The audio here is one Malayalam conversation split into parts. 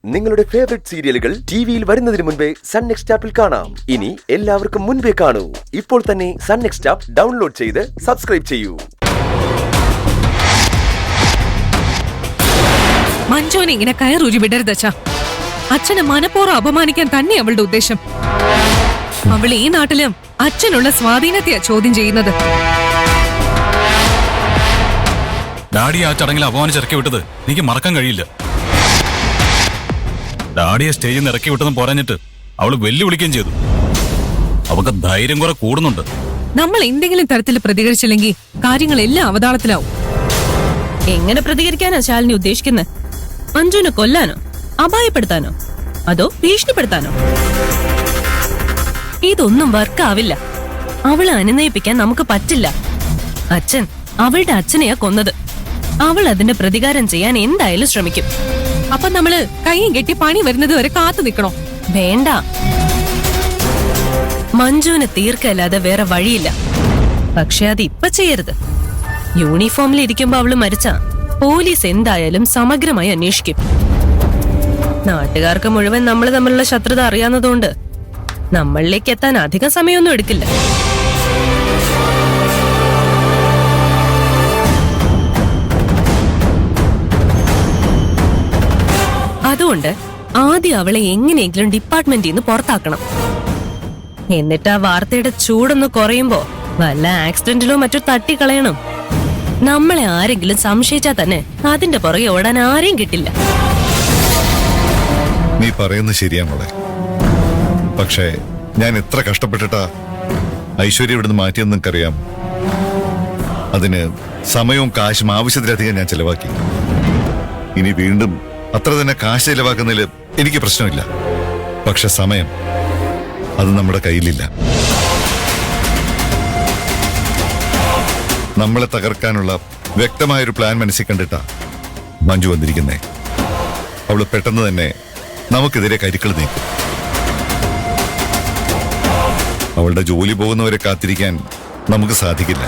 നിങ്ങളുടെ ഫേവറേറ്റ് സീരിയലുകൾ ടിവിയിൽ വരുന്നതിന് മുൻപേ സൺ നെക്സ്റ്റ് ആപ്പിൽ കാണാം. ഇനി എല്ലാവർക്കും മുൻപേ കാണൂ. ഇപ്പോൾ തന്നെ സൺ നെക്സ്റ്റ് ആപ്പ് ഡൗൺലോഡ് ചെയ്ത് സബ്സ്ക്രൈബ് ചെയ്യൂ. മഞ്ജുവിനെ ഇങ്ങനെ കയറൂരി വിടരുതച്ച. അച്ഛനെ മനഃപൂർവ്വം അപമാനിക്കാൻ തന്നെ അവളുടെ ഉദ്ദേശം. അവൾ ഈ നാട്ടിലും അച്ഛനുള്ള സ്വാധീനത്തെയാ ചോദ്യം ചെയ്യുന്നത്. ഡാഡി ആ ചടങ്ങിൽ അപമാനിച്ചിറക്കി വിട്ടത് എനിക്ക് മറക്കാൻ കഴിയില്ല. ഡാഡിയെ സ്റ്റേജിൽ നിന്ന് ഇറക്കി വിട്ടതും പോരാഞ്ഞിട്ട് അവള് വെല്ലുവിളിക്കുകയും ചെയ്തു. അവൾക്ക് ധൈര്യം കുറെ കൂടുന്നുണ്ട്. നമ്മൾ എന്തെങ്കിലും തരത്തിൽ പ്രതികരിച്ചില്ലെങ്കിൽ കാര്യങ്ങളെല്ലാം അവതാളത്തിലാവും. എങ്ങനെ പ്രതികരിക്കാനാ ശാലിനി ഉദ്ദേശിക്കുന്നത്? മഞ്ജുവിനെ കൊല്ലാനോ, അപായപ്പെടുത്താനോ, അതോ ഭീഷണിപ്പെടുത്താനോ? ഇതൊന്നും വർക്കാവില്ല. അവളെ അനുനയിപ്പിക്കാൻ നമുക്ക് പറ്റില്ല. അച്ഛൻ അവളുടെ അച്ഛനെയാ കൊന്നത്. അവൾ അതിന്റെ പ്രതികാരം ചെയ്യാൻ എന്തായാലും ശ്രമിക്കും. അപ്പൊ നമ്മള് കൈയും കെട്ടി പണി വരുന്നത് വരെ കാത്തു നിൽക്കണോ? വേണ്ട. മഞ്ജുവിനെ തീർക്കല്ലാതെ വേറെ വഴിയില്ല. പക്ഷെ അത് ഇപ്പൊ ചെയ്യരുത്. യൂണിഫോമിൽ ഇരിക്കുമ്പോ അവള് മരിച്ച പോലീസ് എന്തായാലും സമഗ്രമായി അന്വേഷിക്കും. നാട്ടുകാർക്ക് മുഴുവൻ നമ്മൾ തമ്മിലുള്ള ശത്രുത അറിയാവുന്നതുകൊണ്ട് നമ്മളിലേക്ക് എത്താൻ അധികം സമയമൊന്നും എടുക്കില്ല. അതുകൊണ്ട് ആദ്യം അവളെ എങ്ങനെയെങ്കിലും ഡിപ്പാർട്ട്മെന്റിൽ നിന്ന് പുറത്താക്കണം. എന്നിട്ട് ആ വാർത്തയുടെ ചൂടൊന്ന് കുറയുമ്പോ വല്ല ആക്സിഡന്റിലോ മറ്റോ തട്ടിക്കളയണം. നമ്മളെ ആരെങ്കിലും സംശയിച്ചാൽ തന്നെ അതിന്റെ പുറകെ ഓടാൻ ആരെയും കിട്ടില്ല. നീ പറയുന്നത് ശരിയാ മോളെ. പക്ഷേ ഞാൻ എത്ര കഷ്ടപ്പെട്ടിട്ടാ ഐശ്വര്യ ഇവിടുന്ന് മാറ്റിയെന്ന് നിനക്കറിയാം. അതിന് സമയവും കാശും ആവശ്യത്തിലധികം ഞാൻ ചെലവാക്കി. ഇനി വീണ്ടും അത്ര തന്നെ കാശ് ചെലവാക്കുന്നതിൽ എനിക്ക് പ്രശ്നമില്ല. പക്ഷെ സമയം അത് നമ്മുടെ കയ്യിലില്ല. നമ്മളെ തകർക്കാനുള്ള വ്യക്തമായൊരു പ്ലാൻ മനസ്സിൽ കണ്ടിട്ടാ മഞ്ജു വന്നിരിക്കുന്നേ. അവള് പെട്ടെന്ന് തന്നെ നമുക്കെതിരെ കരുക്കൾ നീക്കും. അവളുടെ ജോലി പോകുന്നവരെ കാത്തിരിക്കാൻ നമുക്ക് സാധിക്കില്ല.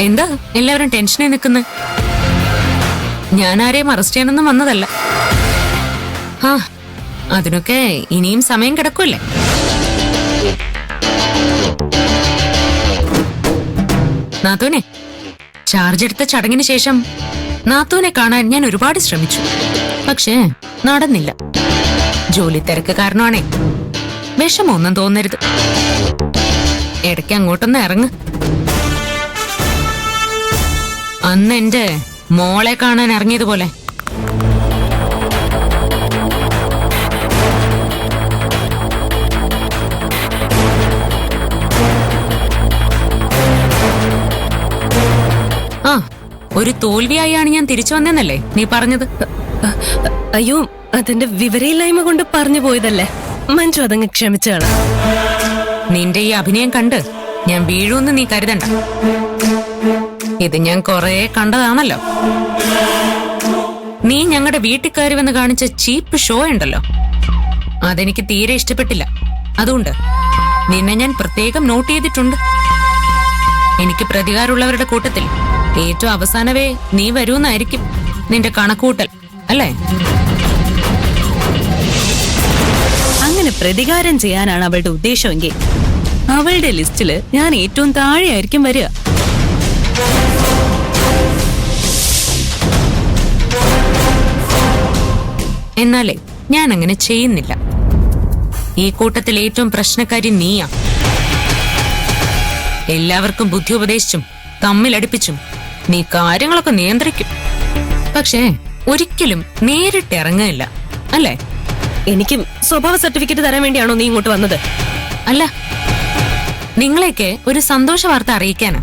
എന്താ എല്ലാവരും ടെൻഷനായി നിൽക്കുന്നത്? ഞാൻ ആരെയും അറസ്റ്റ് ചെയ്യാനൊന്നും വന്നതല്ല. ആ അതിനൊക്കെ ഇനിയും സമയം കിടക്കുമല്ലേ. നാത്തൂനെ, ചാർജ് എടുത്ത ചടങ്ങിന് ശേഷം നാത്തൂനെ കാണാൻ ഞാൻ ഒരുപാട് ശ്രമിച്ചു. പക്ഷേ നടന്നില്ല. ജോലി തിരക്ക് കാരണമാണേ. വിഷമൊന്നും തോന്നരുത്. ഇടയ്ക്ക് അങ്ങോട്ടൊന്ന് ഇറങ്ങ്. അന്ന് എന്റെ മോളെ കാണാൻ ഇറങ്ങിയതുപോലെ. ആ ഒരു തോൽവിയായാണ് ഞാൻ തിരിച്ചു വന്നെന്നല്ലേ നീ പറഞ്ഞത്? അയ്യോ, അതിന്റെ വിവരയില്ലായ്മ കൊണ്ട് പറഞ്ഞു പോയതല്ലേ. മഞ്ജു അതങ്ങ് ക്ഷമിച്ചാണ്. നിന്റെ ഈ അഭിനയം കണ്ട് ഞാൻ വീഴൂന്ന് നീ കരുതണ്ട. ഇത് ഞാൻ കൊറേ കണ്ടതാണല്ലോ. നീ ഞങ്ങളുടെ വീട്ടിൽ കയറിവെന്ന് കാണിച്ച ചീപ്പ് ഷോ ഉണ്ടല്ലോ, അതെനിക്ക് തീരെ ഇഷ്ടപ്പെട്ടില്ല. അതുകൊണ്ട് നിന്നെ ഞാൻ പ്രത്യേകം നോട്ട് ചെയ്തിട്ടുണ്ട്. എനിക്ക് പ്രതികാരമുള്ളവരുടെ കൂട്ടത്തിൽ ഏറ്റവും അവസാനവേ നീ വരൂന്നായിരിക്കും നിന്റെ കണക്കൂട്ടൽ, അല്ലേ? അങ്ങനെ പ്രതികാരം ചെയ്യാനാണ് അവളുടെ ഉദ്ദേശമെങ്കിൽ അവളുടെ ലിസ്റ്റില് ഞാൻ ഏറ്റവും താഴെയായിരിക്കും വരിക. എന്നാലേ ഞാൻ അങ്ങനെ ചെയ്യുന്നില്ല. ഈ കൂട്ടത്തിൽ ഏറ്റവും പ്രശ്നക്കാരി നീയാ. എല്ലാവർക്കും ബുദ്ധി ഉപദേശിച്ചും തമ്മിലടിപ്പിച്ചും നീ കാര്യങ്ങളൊക്കെ നിയന്ത്രിക്കും. പക്ഷേ ഒരിക്കലും നേരിട്ട് ഇറങ്ങില്ല, അല്ലേ? എനിക്ക് സ്വഭാവ സർട്ടിഫിക്കറ്റ് തരാൻ വേണ്ടിയാണോ നീ ഇങ്ങോട്ട് വന്നത്? അല്ല, നിങ്ങളെയൊക്കെ ഒരു സന്തോഷ വാർത്ത അറിയിക്കാനാ.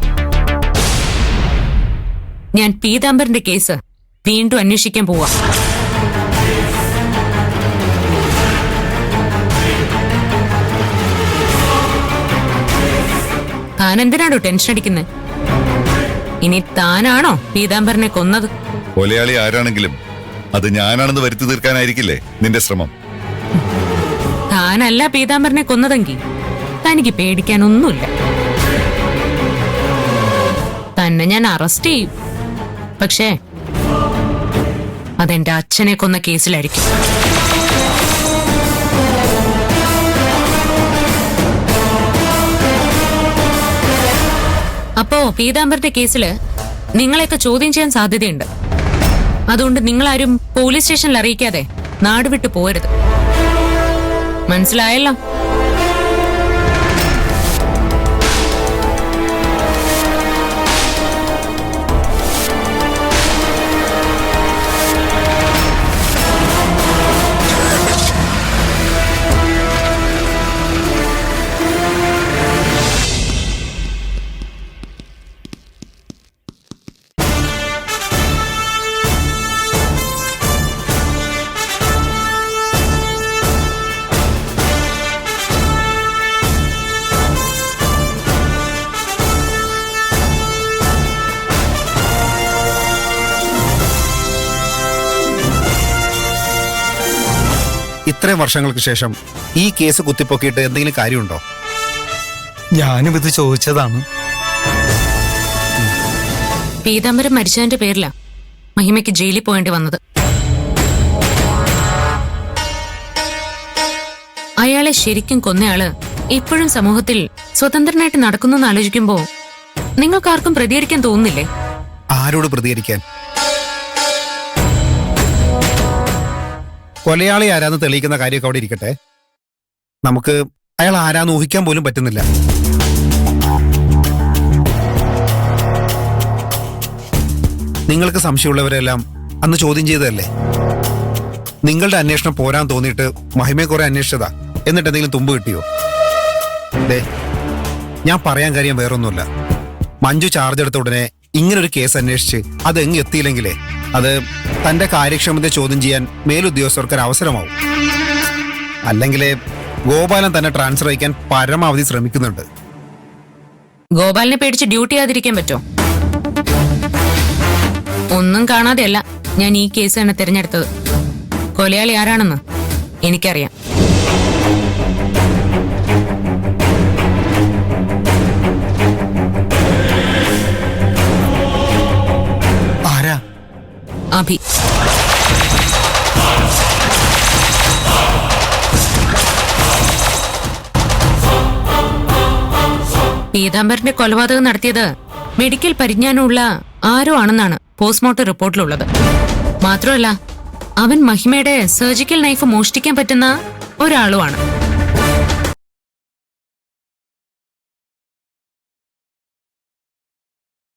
ഞാൻ പീതാംബരന്റെ കേസ് വീണ്ടും അന്വേഷിക്കാൻ പോവാ. താൻ എന്തിനാണോ ടെൻഷൻ അടിക്കുന്നത്? ഇനി താനാണോ പീതാംബരനെ കൊന്നത്? കൊലയാളി ആരാണെങ്കിലും അത് ഞാനാണെന്ന് വരുത്തി തീർക്കാനായിരിക്കില്ലേ നിന്റെ ശ്രമം? താനല്ല പീതാംബരനെ കൊന്നതെങ്കിൽ തനിക്ക് പേടിക്കാനൊന്നുമില്ല. തന്നെ ഞാൻ അറസ്റ്റ് ചെയ്യും. പക്ഷേ അതെന്റെ അച്ഛനെ കൊന്ന കേസിലായിരിക്കും. അപ്പോ പീതാംബരന്റെ കേസില് നിങ്ങളെയൊക്കെ ചോദ്യം ചെയ്യാൻ സാധ്യതയുണ്ട്. അതുകൊണ്ട് നിങ്ങളാരും പോലീസ് സ്റ്റേഷനിൽ അറിയിക്കാതെ നാട് വിട്ടു പോരുത്. മനസ്സിലായല്ലോ? ഇത്രയും വർഷങ്ങൾക്ക് ശേഷം ഈ കേസ് കുത്തിപ്പൊക്കിയിട്ട് എന്തെങ്കിലും കാര്യമുണ്ടോ? ഞാനും ഇത് ചോദിച്ചതാണ്. പീതാംബരം മരിച്ചതിന്റെ പേരിലാ മഹിമയ്ക്ക് ജയിലിൽ പോകേണ്ടി വന്നത്. അയാളെ ശരിക്കും കൊന്നയാള് ഇപ്പോഴും സമൂഹത്തിൽ സ്വതന്ത്രനായിട്ട് നടക്കുന്നു ആലോചിക്കുമ്പോ നിങ്ങൾക്കാർക്കും പ്രതികരിക്കാൻ തോന്നുന്നില്ലേ? ആരോട് പ്രതികരിക്കാൻ? കൊലയാളി ആരാന്ന് തെളിയിക്കുന്ന കാര്യമൊക്കെ അവിടെ ഇരിക്കട്ടെ. നമുക്ക് അയാൾ ആരാന്ന് ഊഹിക്കാൻ പോലും പറ്റുന്നില്ല. നിങ്ങൾക്ക് സംശയമുള്ളവരെല്ലാം അന്ന് ചോദ്യം ചെയ്തതല്ലേ? നിങ്ങളുടെ അന്വേഷണം പോരാൻ തോന്നിയിട്ട് മഹിമയെ കുറെ അന്വേഷിച്ചതാ. എന്നിട്ട് എന്തെങ്കിലും തുമ്പ് കിട്ടിയോ? ദേ, ഞാൻ പറയാൻ കാര്യം വേറൊന്നുമില്ല. മഞ്ജു ചാർജ് എടുത്ത ഉടനെ ഇങ്ങനൊരു കേസ് അന്വേഷിച്ച് അതെങ്ങ് എത്തിയില്ലെങ്കിലേ അത് തന്റെ കാര്യക്ഷമത ചോദ്യം ചെയ്യാൻ മേലുദ്യോഗസ്ഥർക്ക് ഒരു അവസരമാവും. അല്ലെങ്കിലേ ഗോപാലൻ തന്നെ ട്രാൻസ്ഫർ അയക്കാൻ പരമാവധി ശ്രമിക്കുന്നുണ്ട്. ഗോപാലിനെ പേടിച്ച് ഡ്യൂട്ടി ചെയ്യാതിരിക്കാൻ പറ്റോ? ഒന്നും കാണാതെയല്ല ഞാൻ ഈ കേസ് തന്നെ തിരഞ്ഞെടുത്തത്. കൊലയാളി ആരാണെന്ന് എനിക്കറിയാം. ആരാ? അഭി. പീതാംബരന്റെ കൊലപാതകം നടത്തിയത് മെഡിക്കൽ പരിജ്ഞാനമുള്ള ആരോ ആണെന്നാണ് പോസ്റ്റ്മോർട്ടം റിപ്പോർട്ടിലുള്ളത്. മാത്രമല്ല അവൻ മഹിമയുടെ സർജിക്കൽ നൈഫ് മോഷ്ടിക്കാൻ പറ്റുന്ന ഒരാളുമാണ്.